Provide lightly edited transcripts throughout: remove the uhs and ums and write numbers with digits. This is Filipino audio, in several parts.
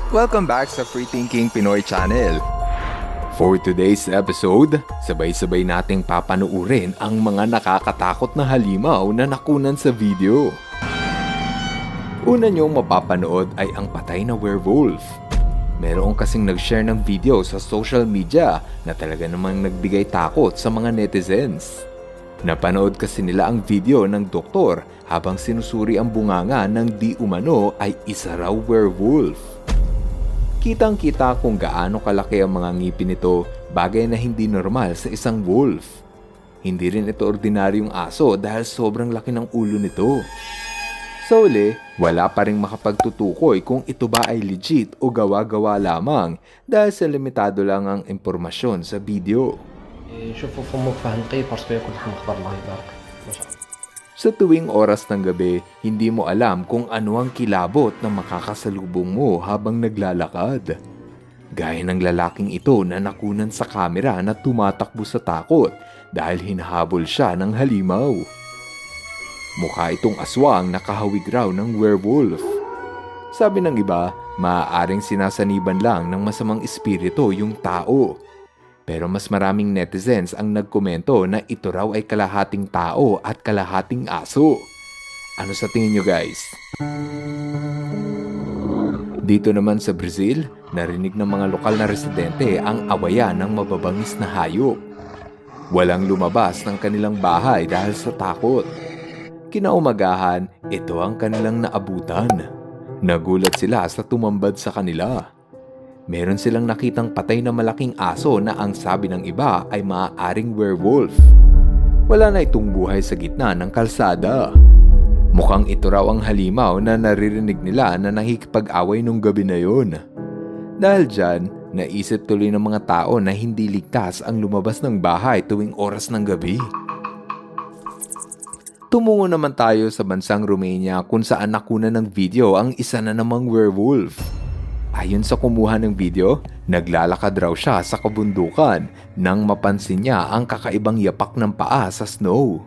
Welcome back sa Free Thinking Pinoy Channel. For today's episode, sabay-sabay nating papanuurin ang mga nakakatakot na halimaw na nakunan sa video. Una niyong mapapanood ay ang patay na werewolf. Meron kasing nag-share ng video sa social media na talaga namang nagbigay takot sa mga netizens. Napanood kasi nila ang video ng doktor habang sinusuri ang bunganga ng di umano ay isa raw werewolf. Kitang-kita kung gaano kalaki ang mga ngipin nito, bagay na hindi normal sa isang wolf. Hindi rin ito ordinaryong aso dahil sobrang laki ng ulo nito. Sa uli, wala pa rin makapagtutukoy kung ito ba ay legit o gawa-gawa lamang dahil sa limitado lang ang impormasyon sa video. شوفوا فمك فهنقيه باسكو ياكل لحم خضر الله يبارك ما شاء الله. Sa tuwing oras ng gabi, hindi mo alam kung ano ang kilabot na makakasalubong mo habang naglalakad. Gaya ng lalaking ito na nakunan sa kamera na tumatakbo sa takot dahil hinahabol siya ng halimaw. Mukha itong aswang na kahawig raw ng werewolf. Sabi ng iba, maaaring sinasaniban lang ng masamang espiritu yung tao. Pero mas maraming netizens ang nagkomento na ito raw ay kalahating tao at kalahating aso. Ano sa tingin nyo guys? Dito naman sa Brazil, narinig ng mga lokal na residente ang awayan ng mababangis na hayop. Walang lumabas ng kanilang bahay dahil sa takot. Kinaumagahan, ito ang kanilang naabutan. Nagulat sila sa tumambad sa kanila. Meron silang nakitang patay na malaking aso na ang sabi ng iba ay maaaring werewolf. Wala na itong buhay sa gitna ng kalsada. Mukhang ito raw ang halimaw na naririnig nila na nakikipag-away nung gabi na yon. Dahil dyan, naisip tuloy ng mga tao na hindi ligtas ang lumabas ng bahay tuwing oras ng gabi. Tumungo naman tayo sa bansang Romania kung saan nakunan ng video ang isa na namang werewolf. Ayon sa kumuha ng video, naglalakad raw siya sa kabundukan nang mapansin niya ang kakaibang yapak ng paa sa snow.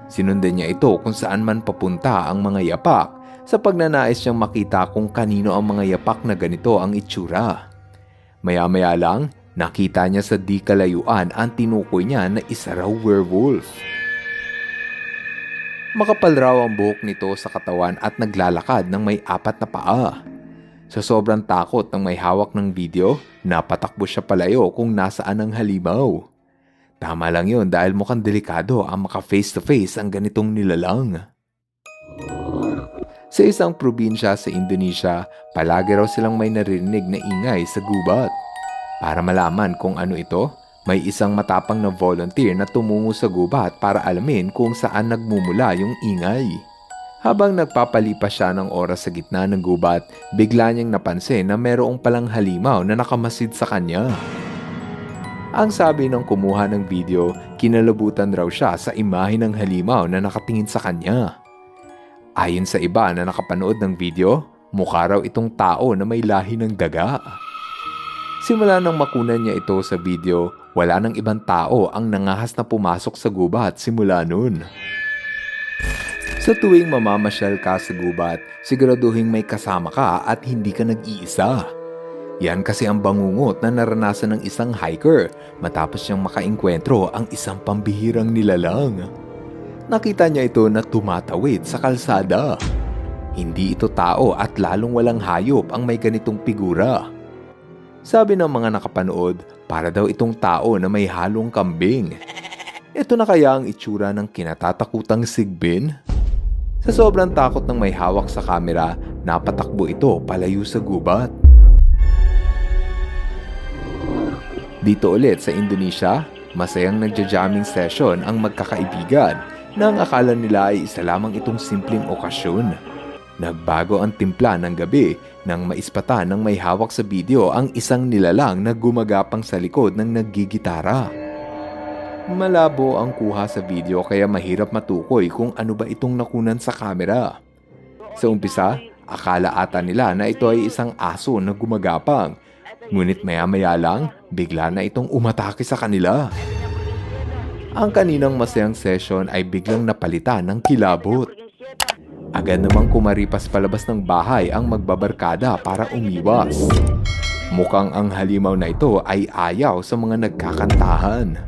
Sinundan niya ito kung saan man papunta ang mga yapak sa pagnanais niyang makita kung kanino ang mga yapak na ganito ang itsura. Maya-maya lang, nakita niya sa di kalayuan ang tinukoy niya na isa raw werewolf. Makapal raw ang buhok nito sa katawan at naglalakad ng may 4 na paa. Sa sobrang takot ng may hawak ng video, napatakbo siya palayo kung nasaan ang halimaw. Tama lang yun dahil mukhang delikado ang maka face to face ang ganitong nilalang. Sa isang probinsya sa Indonesia, palagi raw silang may naririnig na ingay sa gubat. Para malaman kung ano ito, may isang matapang na volunteer na tumungo sa gubat para alamin kung saan nagmumula yung ingay. Habang nagpapalipas siya ng oras sa gitna ng gubat, bigla niyang napansin na mayroong palang halimaw na nakamasid sa kanya. Ang sabi ng kumuha ng video, kinalabutan raw siya sa imahe ng halimaw na nakatingin sa kanya. Ayon sa iba na nakapanood ng video, mukha raw itong tao na may lahi ng daga. Simula nang makunan niya ito sa video, wala nang ibang tao ang nangahas na pumasok sa gubat simula nun. Sa tuwing mamamasyal ka sa gubat, siguraduhin may kasama ka at hindi ka nag-iisa. Yan kasi ang bangungot na naranasan ng isang hiker matapos niyang makaengkwentro ang isang pambihirang nilalang. Nakita niya ito na tumatawid sa kalsada. Hindi ito tao at lalong walang hayop ang may ganitong figura. Sabi ng mga nakapanood, para daw itong tao na may halong kambing. Ito na kaya ang itsura ng kinatatakutang sigbin? Sa sobrang takot ng may hawak sa kamera, napatakbo ito palayo sa gubat. Dito ulit sa Indonesia, masayang nagja-jamming session ang magkakaibigan na ang akala nila ay isa lamang itong simpleng okasyon. Nagbago ang timpla ng gabi nang maispatan ng may hawak sa video ang isang nilalang na gumagapang sa likod ng naggigitara. Malabo ang kuha sa video kaya mahirap matukoy kung ano ba itong nakunan sa kamera. Sa umpisa, akala ata nila na ito ay isang aso na gumagapang. Ngunit maya-maya lang, bigla na itong umatake sa kanila. Ang kaninang masayang session ay biglang napalitan ng kilabot. Agad namang kumaripas palabas ng bahay ang magbabarkada para umiwas. Mukhang ang halimaw na ito ay ayaw sa mga nagkakantahan.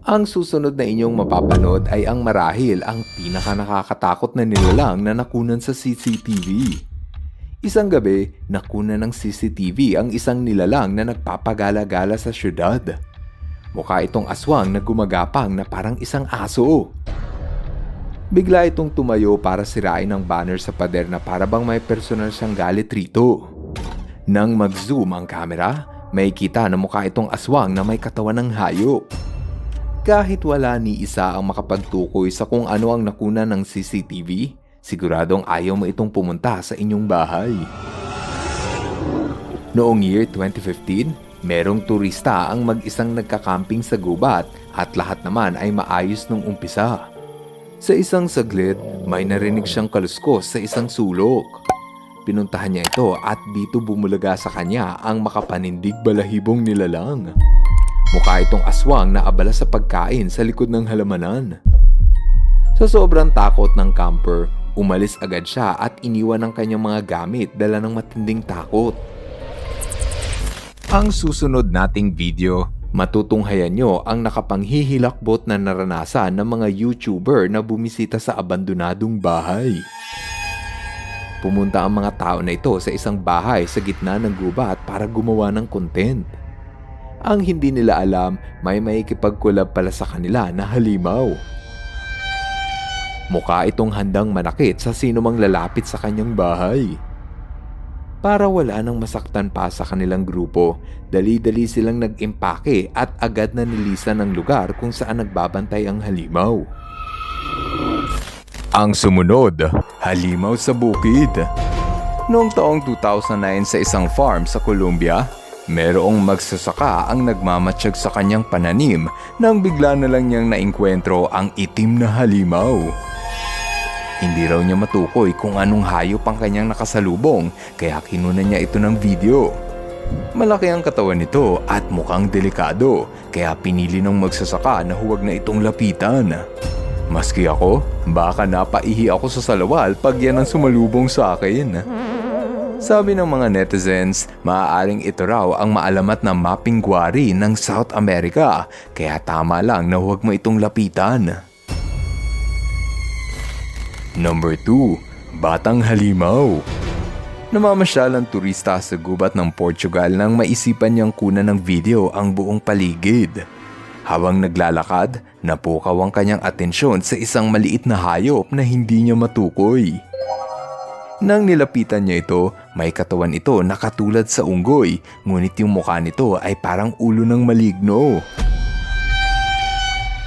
Ang susunod na inyong mapapanood ay ang marahil ang pinakanakakatakot na nilalang na nakunan sa CCTV. Isang gabi, nakunan ng CCTV ang isang nilalang na nagpapagala-gala sa syudad. Mukha itong aswang na gumagapang na parang isang aso. Bigla itong tumayo para sirain ang banner sa pader na para bang may personal siyang galit rito. Nang mag-zoom ang camera, may kita na mukha itong aswang na may katawan ng hayop. Kahit wala ni isa ang makapagtukoy sa kung ano ang nakunan ng CCTV, siguradong ayaw mo itong pumunta sa inyong bahay. Noong year 2015, merong turista ang mag-isang nagkakamping sa gubat at lahat naman ay maayos nung umpisa. Sa isang saglit, may narinig siyang kaluskos sa isang sulok. Pinuntahan niya ito at dito bumulaga sa kanya ang makapanindig balahibong nilalang. Mukha itong aswang na abala sa pagkain sa likod ng halamanan. Sa sobrang takot ng camper, umalis agad siya at iniwan ang kanyang mga gamit dala ng matinding takot. Ang susunod nating video, matutunghayan nyo ang nakapanghihilakbot na naranasan ng mga YouTuber na bumisita sa abandonadong bahay. Pumunta ang mga tao na ito sa isang bahay sa gitna ng gubat para gumawa ng content. Ang hindi nila alam, may makikipagkulab pala sa kanila na halimaw. Mukha itong handang manakit sa sino mang lalapit sa kanyang bahay. Para wala nang masaktan pa sa kanilang grupo, dali-dali silang nag-impake at agad na nilisan ang lugar kung saan nagbabantay ang halimaw. Ang sumunod, halimaw sa bukid. Noong taong 2009 sa isang farm sa Colombia, merong magsasaka ang nagmamatsyag sa kanyang pananim nang bigla na lang niyang naengkwentro ang itim na halimaw. Hindi raw niya matukoy kung anong hayop ang kanyang nakasalubong kaya kinunan niya ito ng video. Malaki ang katawan nito at mukhang delikado kaya pinili ng magsasaka na huwag na itong lapitan. Maski ako, baka napaihi ako sa salawal pag yan ang sumalubong sa akin. Sabi ng mga netizens, maaaring ito raw ang maalamat na mapingwari ng South America kaya tama lang na huwag mo itong lapitan. Number 2. Batang halimaw. Namamasyal ang turista sa gubat ng Portugal nang maisipan niyang kunan ng video ang buong paligid. Habang naglalakad, napukaw ang kanyang atensyon sa isang maliit na hayop na hindi niya matukoy. Nang nilapitan niya ito, may katawan ito na katulad sa unggoy, ngunit yung mukha nito ay parang ulo ng maligno.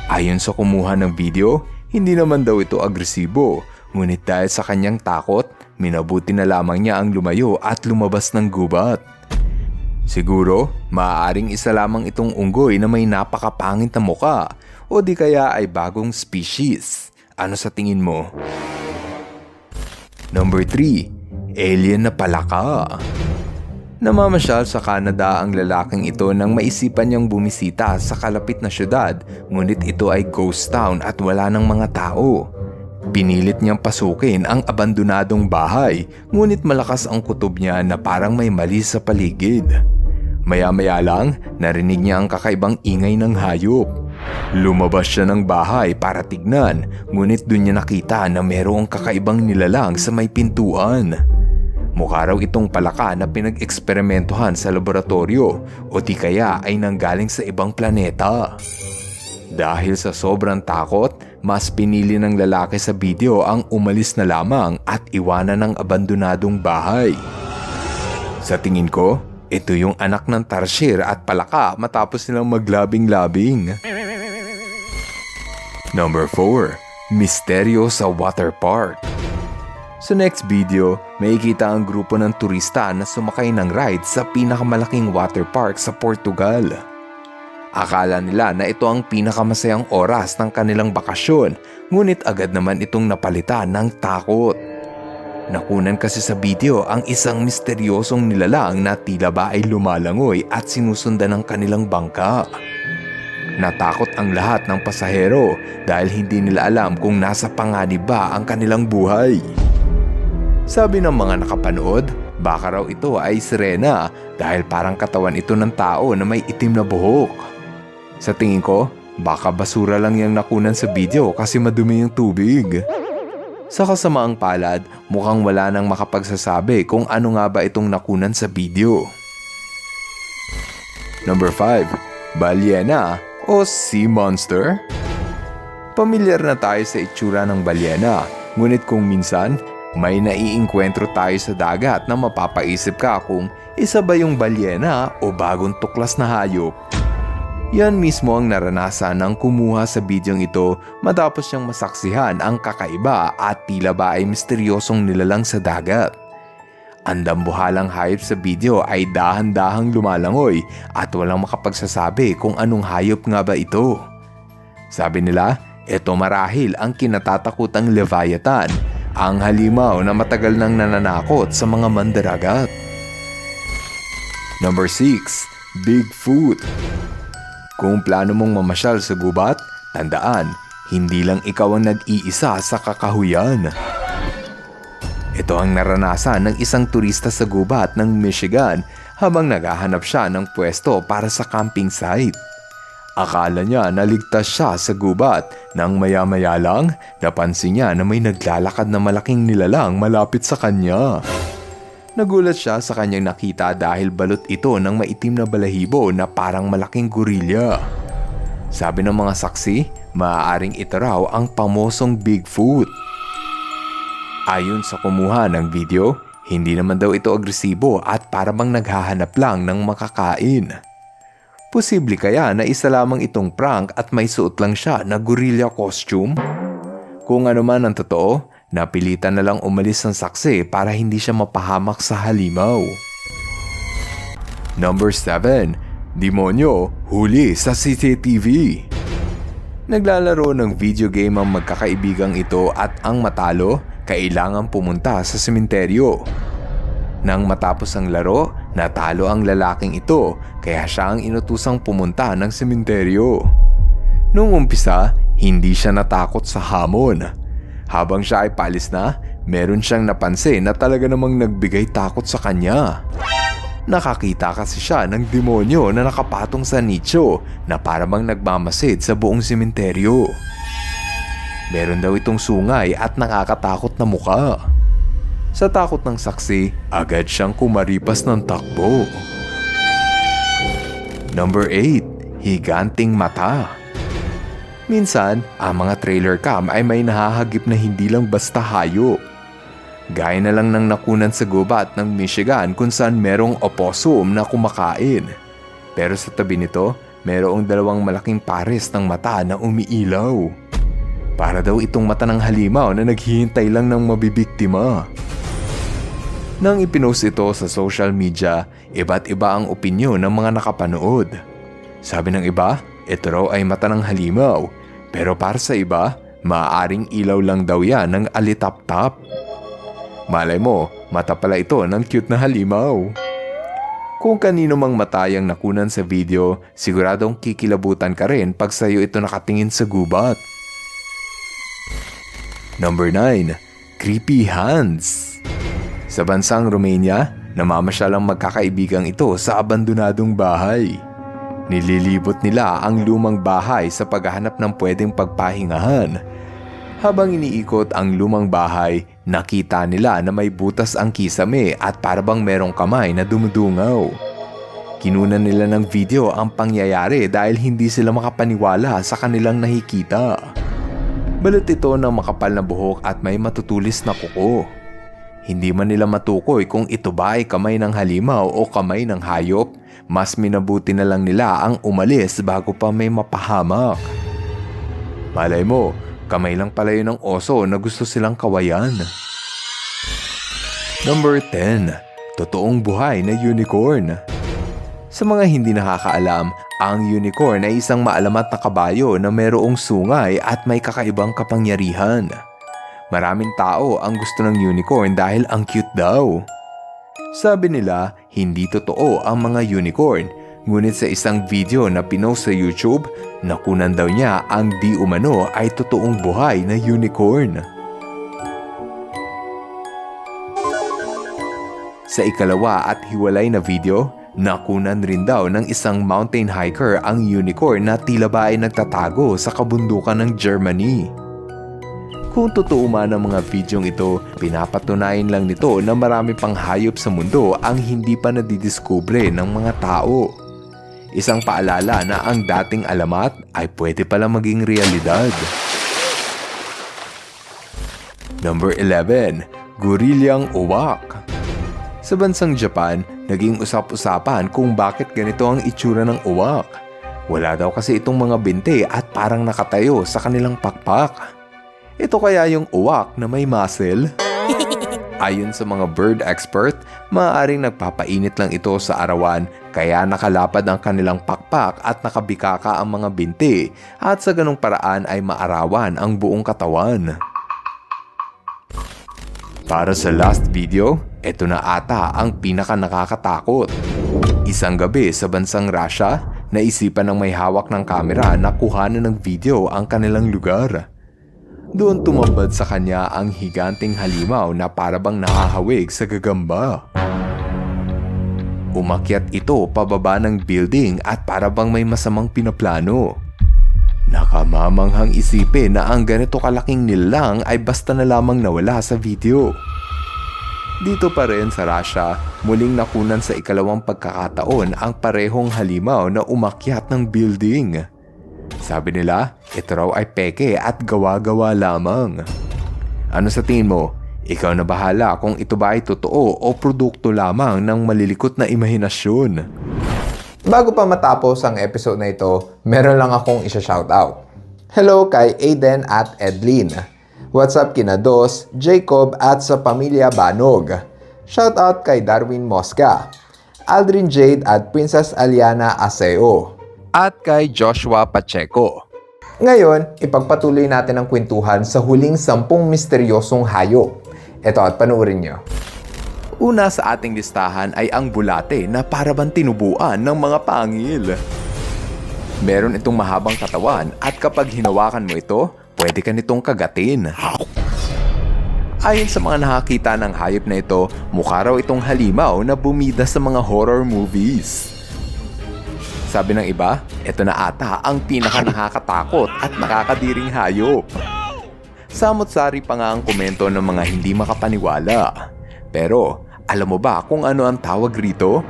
Ayon sa kumuha ng video, hindi naman daw ito agresibo. Ngunit dahil sa kanyang takot, minabuti na lamang niya ang lumayo at lumabas ng gubat. Siguro, maaaring isa lamang itong unggoy na may napakapangit na muka o di kaya ay bagong species. Ano sa tingin mo? Number 3. Alien na palaka. Namamasyal sa Canada ang lalaking ito nang maisipan niyang bumisita sa kalapit na syudad, ngunit ito ay ghost town at wala ng mga tao. Pinilit niyang pasukin ang abandonadong bahay, ngunit malakas ang kutob niya na parang may mali sa paligid. Maya-maya lang, narinig niya ang kakaibang ingay ng hayop. Lumabas siya ng bahay para tignan, ngunit dun niya nakita na mayroong kakaibang nilalang sa may pintuan. Mukha raw itong palaka na pinag-eksperimentuhan sa laboratorio o di kaya ay nanggaling sa ibang planeta. Dahil sa sobrang takot, mas pinili ng lalaki sa video ang umalis na lamang at iwanan ng abandonadong bahay. Sa tingin ko, ito yung anak ng tarsier at palaka matapos nilang maglabing-labing. Number 4. Misteryo sa water park. Sa next video, makikita ang grupo ng turista na sumakay ng ride sa pinakamalaking water park sa Portugal. Akala nila na ito ang pinakamasayang oras ng kanilang bakasyon, ngunit agad naman itong napalitan ng takot. Nakunan kasi sa video ang isang misteryosong nilalang na tila ba ay lumalangoy at sinusundan ng kanilang bangka. natakot ang lahat ng pasahero dahil hindi nila alam kung nasa panganib ba ang kanilang buhay. Sabi ng mga nakapanood, baka raw ito ay sirena dahil parang katawan ito ng tao na may itim na buhok. Sa tingin ko, baka basura lang yung nakunan sa video kasi madumi yung tubig. Sa kasamaang palad, mukhang wala nang makapagsasabi kung ano nga ba itong nakunan sa video. Number 5. Balyena o sea monster? Pamilyar na tayo sa itsura ng balyena, ngunit kung minsan, may naiinkwentro tayo sa dagat na mapapaisip ka kung isa ba yung balyena o bagong tuklas na hayop. Yan mismo ang naranasan ng kumuha sa bidyong ito matapos niyang masaksihan ang kakaiba at tila ba ay misteryosong nilalang sa dagat. Ang dambuhalang hayop sa video ay dahan-dahang lumalangoy at walang makapagsasabi kung anong hayop nga ba ito. Sabi nila, ito marahil ang kinatatakutang Leviathan, ang halimaw na matagal nang nananakot sa mga mandaragat. Number 6. Bigfoot. Kung plano mong mamasyal sa gubat, tandaan, hindi lang ikaw ang nag-iisa sa kakahuyan. Ito ang naranasan ng isang turista sa gubat ng Michigan habang naghahanap siya ng pwesto para sa camping site. Akala niya naligtas siya sa gubat nang maya-maya lang napansin niya na may naglalakad na malaking nilalang malapit sa kanya. Nagulat siya sa kanyang nakita dahil balot ito ng maitim na balahibo na parang malaking gorilya. Sabi ng mga saksi, maaaring ito raw ang pamosong Bigfoot. Ayon sa kumuha ng video, hindi naman daw ito agresibo at para bang naghahanap lang ng makakain. Posible kaya na isa lamang itong prank at may suot lang siya na gorilla costume? Kung ano man ang totoo, napilitan na lang umalis ang saksi para hindi siya mapahamak sa halimaw. Number 7. Demonyo huli sa CCTV. Naglalaro ng video game ang magkakaibigang ito at ang matalo, kailangan pumunta sa sementeryo. Nang matapos ang laro, natalo ang lalaking ito kaya siya ang inutusang pumunta ng sementeryo. Noong umpisa, hindi siya natakot sa hamon. Habang siya ay paalis na, meron siyang napansin na talaga namang nagbigay takot sa kanya. Nakakita kasi siya ng demonyo na nakapatong sa nicho na parang nagmamasid sa buong sementeryo. Meron daw itong sungay at nakakatakot na muka. Sa takot ng saksi, agad siyang kumaripas ng takbo. Number 8. Higanting mata. Minsan, ang mga trailer cam ay may nahahagip na hindi lang basta hayop. Gaya na lang ng nakunan sa gubat ng Michigan kung saan merong opossum na kumakain. Pero sa tabi nito, merong dalawang malaking pares ng mata na umiilaw. Para daw itong mata ng halimaw na naghihintay lang ng mabibiktima. Nang ipinost ito sa social media, iba't iba ang opinyon ng mga nakapanood. Sabi ng iba, ito raw ay mata ng halimaw, pero para sa iba, maaaring ilaw lang daw yan ng alitap-tap. Malay mo, mata pala ito ng cute na halimaw. Kung kanino mang mata yung nakunan sa video, siguradong kikilabutan ka rin pag sa'yo ito nakatingin sa gubat. Number 9. Creepy hands. Sa bansang Romania, namamasyal ang magkakaibigang ito sa abandonadong bahay. Nililibot nila ang lumang bahay sa paghahanap ng pwedeng pagpahingahan. Habang iniikot ang lumang bahay, nakita nila na may butas ang kisame at parabang merong kamay na dumudungaw. Kinunan nila ng video ang pangyayari dahil hindi sila makapaniwala sa kanilang nakikita. Balot ito ng makapal na buhok at may matutulis na kuko. Hindi man nila matukoy kung ito ba ay kamay ng halimaw o kamay ng hayop, mas minabuti na lang nila ang umalis bago pa may mapahamak. Malay mo, kamay lang pala yun ng oso na gusto silang kawayan. Number 10. Totoong buhay na unicorn. Sa mga hindi nakakaalam, ang unicorn ay isang maalamat na kabayo na mayroong sungay at may kakaibang kapangyarihan. Maraming tao ang gusto ng unicorn dahil ang cute daw. Sabi nila, hindi totoo ang mga unicorn, Ngunit sa isang video na pinost sa YouTube, nakunan daw niya ang di umano ay totoong buhay na unicorn. Sa ikalawa at hiwalay na video, nakunan rin daw ng isang mountain hiker ang unicorn na tila ba ay nagtatago sa kabundukan ng Germany. Kung totoo man ang mga videong ito, pinapatunayan lang nito na marami pang hayop sa mundo ang hindi pa nadidiskubre ng mga tao. Isang paalala na ang dating alamat ay pwede pala maging realidad. Number 11. Gorilyang uwak. Sa bansang Japan, naging usap-usapan kung bakit ganito ang itsura ng uwak. Wala daw kasi itong mga binti at parang nakatayo sa kanilang pakpak. Ito kaya yung uwak na may muscle? Ayon sa mga bird expert, maaaring nagpapainit lang ito sa arawan kaya nakalapad ang kanilang pakpak at nakabikaka ang mga binti at sa ganung paraan ay maarawan ang buong katawan. Para sa last video, ito na ata ang pinaka nakakatakot. Isang gabi sa bansang Russia, naisipan ng may hawak ng kamera na kuhanan ng video ang kanilang lugar. Doon tumambad sa kanya ang higanting halimaw na parabang nakahawig sa gagamba. Umakyat ito pababa ng building at parabang may masamang pinaplano. Nakamamanghang isipin na ang ganito kalaking nilalang ay basta na lamang nawala sa video. Dito pa rin sa Russia, muling nakunan sa ikalawang pagkakataon ang parehong halimaw na umakyat ng building. Sabi nila, ito raw ay peke at gawa-gawa lamang. Ano sa tingin mo? Ikaw na bahala kung ito ba ay totoo o produkto lamang ng malilikot na imahinasyon. Bago pa matapos ang episode na ito, meron lang akong isa-shoutout. Hello kay Aiden at Edlin. What's up kina Dos, Jacob at sa pamilya Banog. Shoutout kay Darwin Mosca, Aldrin Jade at Princess Aliana Aseo. At kay Joshua Pacheco. Ngayon, ipagpatuloy natin ang kwentuhan sa huling 10 misteryosong hayop. Ito at panoorin nyo. Una sa ating listahan ay ang bulate na parabang tinubuan ng mga pangil. Meron itong mahabang katawan at kapag hinawakan mo ito, pwede ka nitong kagatin. Ayon sa mga nakakita ng hayop na ito, mukha raw itong halimaw na bumida sa mga horror movies. Sabi ng iba, ito na ata ang pinaka nakakatakot at nakakadiring hayop. Samot-sari pa nga ang komento ng mga hindi makapaniwala. Pero, alam mo ba kung ano ang tawag rito?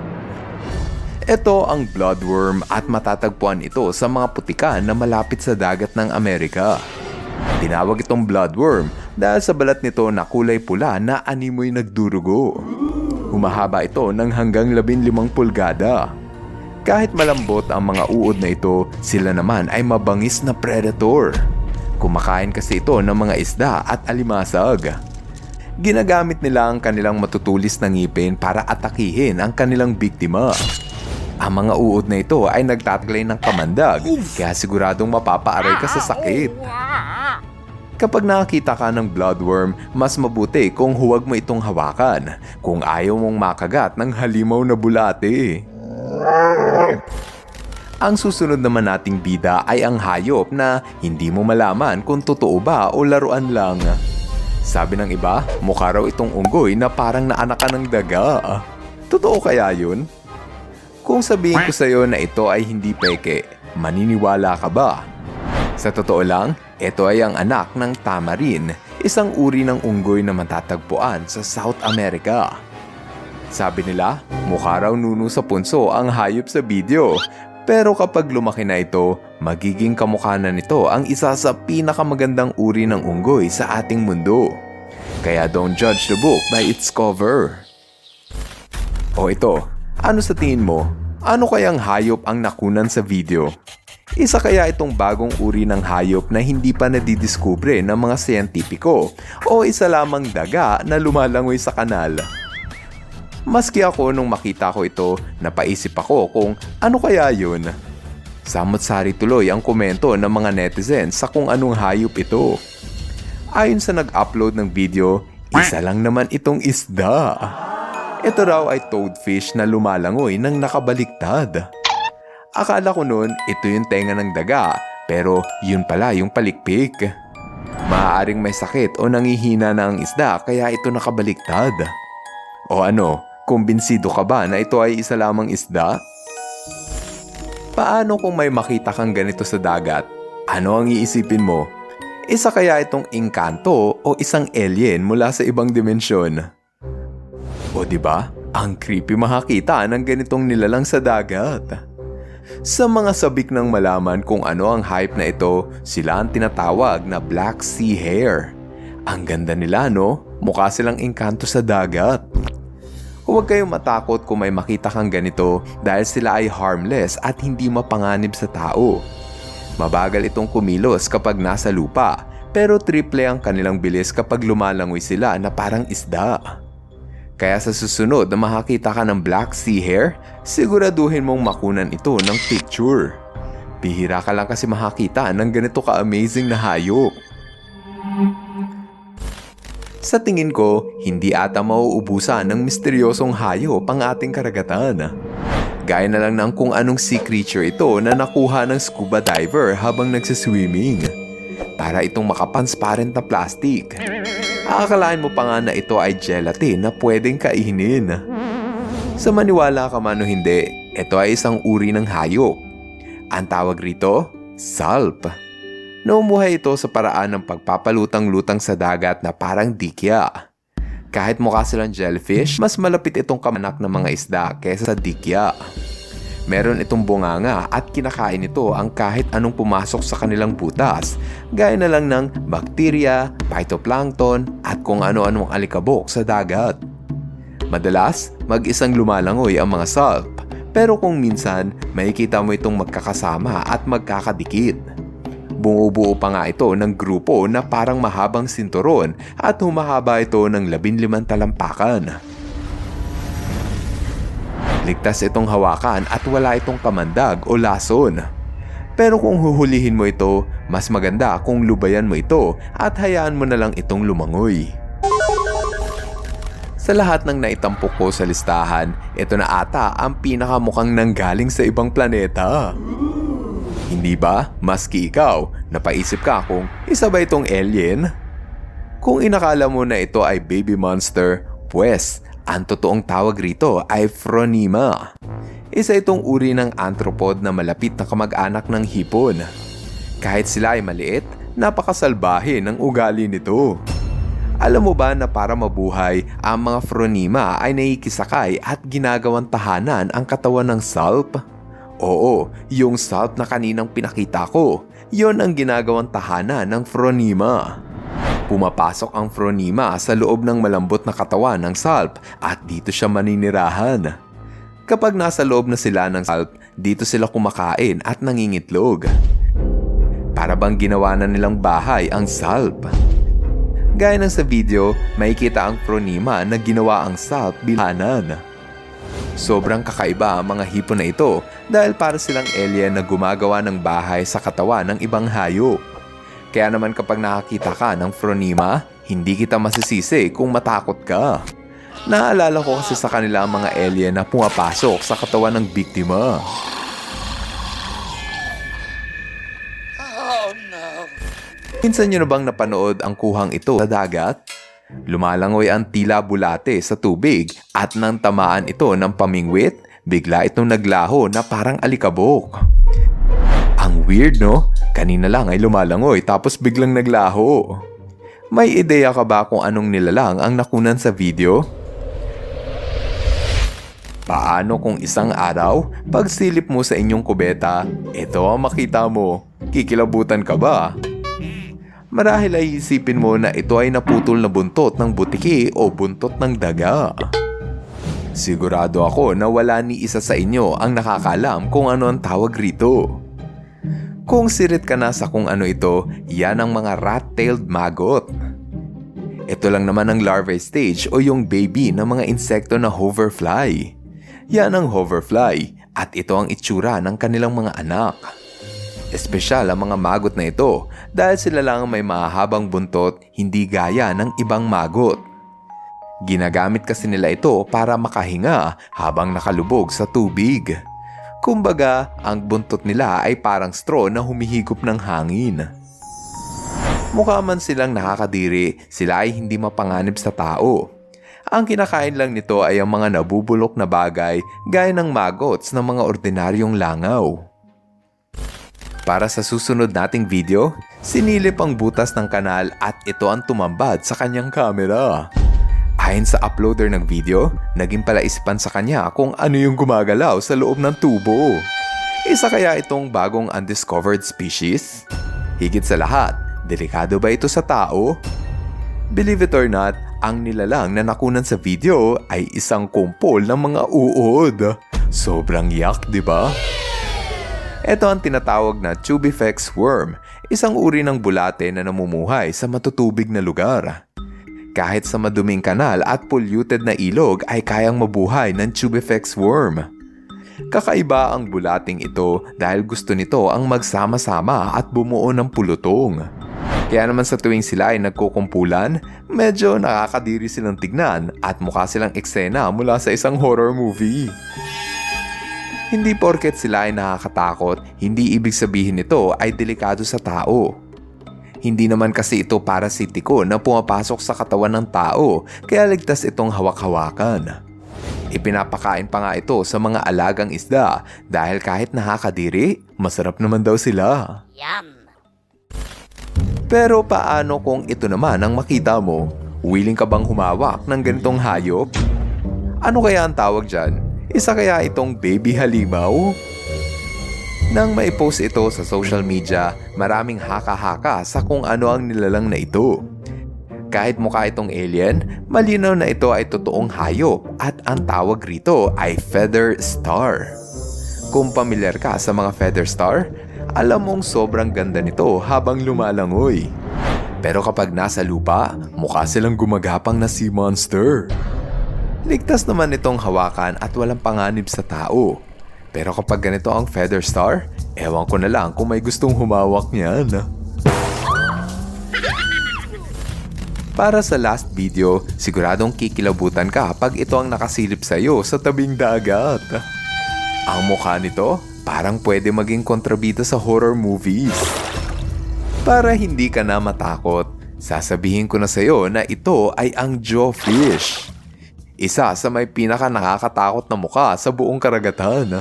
Ito ang bloodworm at matatagpuan ito sa mga putikan na malapit sa dagat ng Amerika. Tinawag itong bloodworm dahil sa balat nito na kulay pula na animoy nagdurugo. Humahaba ito ng hanggang 15 pulgada. Kahit malambot ang mga uod na ito, sila naman ay mabangis na predator. Kumakain kasi ito ng mga isda at alimasag. Ginagamit nila ang kanilang matutulis na ngipin para atakihin ang kanilang biktima. Ang mga uod na ito ay nagtataglay ng kamandag, kaya siguradong mapapaaray ka sa sakit. Kapag nakakita ka ng bloodworm, mas mabuti kung huwag mo itong hawakan kung ayaw mong makagat ng halimaw na bulate. Ang susunod naman nating bida ay ang hayop na hindi mo malaman kung totoo ba o laruan lang. Sabi ng iba, mukha raw itong unggoy na parang naanakan ng daga. Totoo kaya yun? Kung sabihin ko sa'yo na ito ay hindi peke, maniniwala ka ba? Sa totoo lang, ito ay ang anak ng tamarin, isang uri ng unggoy na matatagpuan sa South America. Sabi nila, mukha raw nuno sa punso ang hayop sa video. Pero kapag lumaki na ito, magiging kamukha na nito ang isa sa pinakamagandang uri ng unggoy sa ating mundo. Kaya don't judge the book by its cover. O ito, ano sa tingin mo? Ano kayang hayop ang nakunan sa video? Isa kaya itong bagong uri ng hayop na hindi pa nadidiskubre ng mga siyentipiko o isa lamang daga na lumalangoy sa kanal? Maski ako nung makita ko ito, napaisip ako kung ano kaya yun. Samot-sari tuloy ang komento ng mga netizens sa kung anong hayop ito. Ayon sa nag-upload ng video, isa lang naman itong isda. Ito raw ay toadfish na lumalangoy ng nakabaliktad. Akala ko noon ito yung tenga ng daga, pero yun pala yung palikpik. Maaaring may sakit o nangihina na ang isda kaya ito nakabaliktad. O ano, kumbinsido ka ba na ito ay isa lamang isda? Paano kung may makita kang ganito sa dagat? Ano ang iisipin mo? Isa kaya itong engkanto o isang alien mula sa ibang dimensyon? O diba? Ang creepy makakita ng ganitong nilalang sa dagat. Sa mga sabik ng malaman kung ano ang hype na ito, sila ang tinatawag na Black Sea Hare. Ang ganda nila, no? Mukha silang engkanto sa dagat. Huwag kayong matakot kung may makita kang ganito dahil sila ay harmless at hindi mapanganib sa tao. Mabagal itong kumilos kapag nasa lupa, pero triple ang kanilang bilis kapag lumalangoy sila na parang isda. Kaya sa susunod na makakita ka ng Black Sea Hare, siguraduhin mong makunan ito ng picture. Bihira ka lang kasi makakita ng ganito ka-amazing na hayop. Sa tingin ko, hindi ata mauubusan ng misteryosong hayop ang ating karagatan. Gaya na lang ng kung anong sea creature ito na nakuha ng scuba diver habang nagsiswimming. Para itong makapansparent na plastic. Akalain mo pa nga na ito ay gelatin na pwedeng kainin. Sa maniwala ka man o hindi, ito ay isang uri ng hayop. Ang tawag rito, salp. Naumuhay ito sa paraan ng pagpapalutang-lutang sa dagat na parang dikya. Kahit mukha silang jellyfish, mas malapit itong kamanak ng mga isda kaysa sa dikya. Meron itong bunganga at kinakain ito ang kahit anong pumasok sa kanilang butas, gaya na lang ng bakterya, phytoplankton at kung ano-anong alikabok sa dagat. Madalas, mag-isang lumalangoy ang mga salp, pero kung minsan, makikita mo itong magkakasama at magkakadikit. Bumubuo pa nga ito ng grupo na parang mahabang sinturon at humahaba ito ng 15 talampakan. Ligtas itong hawakan at wala itong kamandag o lason. Pero kung huhulihin mo ito, mas maganda kung lubayan mo ito at hayaan mo na lang itong lumangoy. Sa lahat ng naitampok ko sa listahan, ito na ata ang pinakamukhang nanggaling sa ibang planeta. Hindi ba, maski ikaw, napaisip ka kung isa ba itong alien? Kung inakala mo na ito ay baby monster, pues, ang totoong tawag rito ay Phronima. Isa itong uri ng arthropod na malapit na kamag-anak ng hipon. Kahit sila ay maliit, napakasalbahe ng ugali nito. Alam mo ba na para mabuhay, ang mga Phronima ay naikisakay at ginagawang tahanan ang katawan ng salp? Oo, yung salp na kaninang pinakita ko, yon ang ginagawang tahanan ng Phronima. Pumapasok ang Phronima sa loob ng malambot na katawan ng salp at dito siya maninirahan. Kapag nasa loob na sila ng salp, dito sila kumakain at nangingitlog. Para bang ginawa na nilang bahay ang salp. Gaya ng sa video, makikita ang Phronima na ginawa ang salp bilanan. Sobrang kakaiba ang mga hipon na ito dahil para silang alien na gumagawa ng bahay sa katawan ng ibang hayop. Kaya naman kapag nakakita ka ng Phronima, hindi kita masisisi kung matakot ka. Naalala ko kasi sa kanila ang mga alien na pumapasok sa katawan ng biktima. Oh no! Minsan nyo na bang napanood ang kuhang ito sa dagat? Lumalangoy ang tila bulate sa tubig at nang tamaan ito ng pamingwit, bigla itong naglaho na parang alikabok. Ang weird, no? Kanina lang ay lumalangoy tapos biglang naglaho. May ideya ka ba kung anong nilalang ang nakunan sa video? Paano kung isang araw, pagsilip mo sa inyong kubeta, ito ang makita mo, kikilabutan ka ba? Marahil ay isipin mo na ito ay naputol na buntot ng butiki o buntot ng daga. Sigurado ako na wala ni isa sa inyo ang nakakalam kung ano ang tawag rito. Kung sirit ka na sa kung ano ito, yan ang mga rat-tailed maggot. Ito lang naman ang larvae stage o yung baby ng mga insekto na hoverfly. Yan ang hoverfly at ito ang itsura ng kanilang mga anak. Espesyal ang mga maggot na ito dahil sila lang may mahabang buntot, hindi gaya ng ibang maggot. Ginagamit kasi nila ito para makahinga habang nakalubog sa tubig. Kumbaga, ang buntot nila ay parang straw na humihigop ng hangin. Mukha man silang nakakadiri, sila ay hindi mapanganib sa tao. Ang kinakain lang nito ay ang mga nabubulok na bagay gaya ng maggots ng mga ordinaryong langaw. Para sa susunod nating video, sinilip ang butas ng kanal at ito ang tumambad sa kanyang kamera. Ayon sa uploader ng video, naging palaisipan sa kanya kung ano yung gumagalaw sa loob ng tubo. Isa kaya itong bagong undiscovered species? Higit sa lahat, delikado ba ito sa tao? Believe it or not, ang nilalang na nakunan sa video ay isang kumpol ng mga uod. Sobrang yak, di ba? Ito ang tinatawag na Tubifex worm, isang uri ng bulate na namumuhay sa matutubig na lugar. Kahit sa maduming kanal at polluted na ilog ay kayang mabuhay ng Tubifex worm. Kakaiba ang bulating ito dahil gusto nito ang magsama-sama at bumuo ng pulutong. Kaya naman sa tuwing sila ay nagkukumpulan, medyo nakakadiri silang tignan at mukha silang eksena mula sa isang horror movie. Hindi porket sila ay nakakatakot, hindi ibig sabihin nito ay delikado sa tao. Hindi naman kasi ito parasitiko na pumapasok sa katawan ng tao, kaya ligtas itong hawak-hawakan. Ipinapakain pa nga ito sa mga alagang isda dahil kahit nakakadiri, masarap naman daw sila. Yum! Pero paano kung ito naman ang makita mo? Willing ka bang humawak ng ganitong hayop? Ano kaya ang tawag dyan? Isa kaya itong baby halimaw? Nang maipost ito sa social media, maraming haka-haka sa kung ano ang nilalang na ito. Kahit mukha itong alien, malinaw na ito ay totoong hayop at ang tawag rito ay feather star. Kung pamilyar ka sa mga feather star, alam mong sobrang ganda nito habang lumalangoy. Pero kapag nasa lupa, mukha silang gumagapang na sea monster. Ligtas naman itong hawakan at walang panganib sa tao. Pero kapag ganito ang feather star, ewan ko na lang kung may gustong humawak niyan. Para sa last video, siguradong kikilabutan ka pag ito ang nakasilip sa iyo sa tabing dagat. Ang mukha nito, parang pwede maging kontrabida sa horror movies. Para hindi ka na matakot, sasabihin ko na sa iyo na ito ay ang jawfish. Isa sa may pinaka nakakatakot na mukha sa buong karagatan.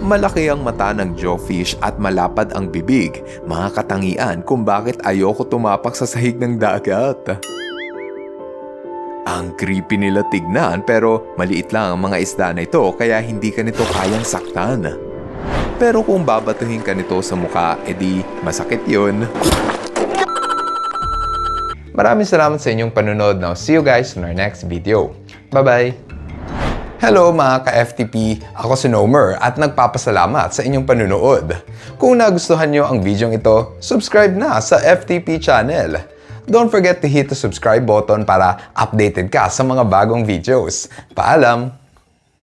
Malaki ang mata ng jawfish at malapad ang bibig, mga katangian kung bakit ayoko tumapak sa sahig ng dagat. Ang creepy nila tignan pero maliit lang ang mga isda na ito kaya hindi ka nito kayang saktan. Pero kung babatuhin ka nito sa mukha, edi masakit yun. Maraming salamat sa inyong panunod. Now, see you guys in our next video. Bye-bye! Hello mga ka-FTP! Ako si Nomer at nagpapasalamat sa inyong panunood. Kung nagustuhan nyo ang video ito, subscribe na sa FTP channel. Don't forget to hit the subscribe button para updated ka sa mga bagong videos. Paalam!